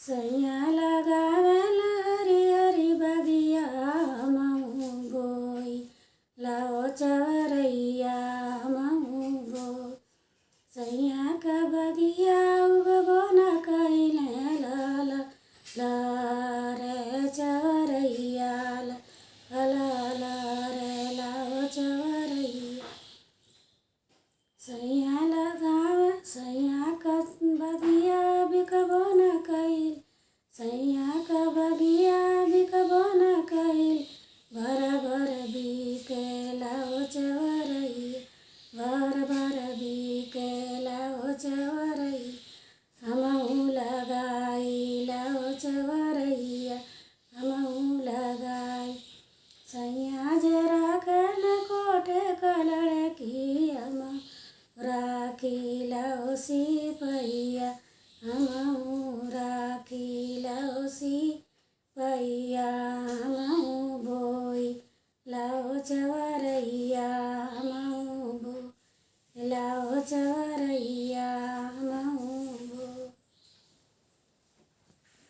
सैया लगावेला हरी हरी बगिया महू बोई लाओ चवरैया महू बोई सैया का बगिया उगबो न कइले लाल रे चवरैया रे लाओ चवरैया सैया लगावे सैया का बगिया बिकबो न कइल सैया का बगिया बिकबो न कइल भर बिके लाओ चवरैया भर बिके लाओ चवरैया हमहू लगाई लाओ चवरैया हमहू लगाई सैया जरा कन कोठे कलड़ की हम राखी लाओ सिपैया हमहू राखी लाओ सिपैया हमहू बोई लाओ चवरैया हमहू बोई लाओ चवरैया।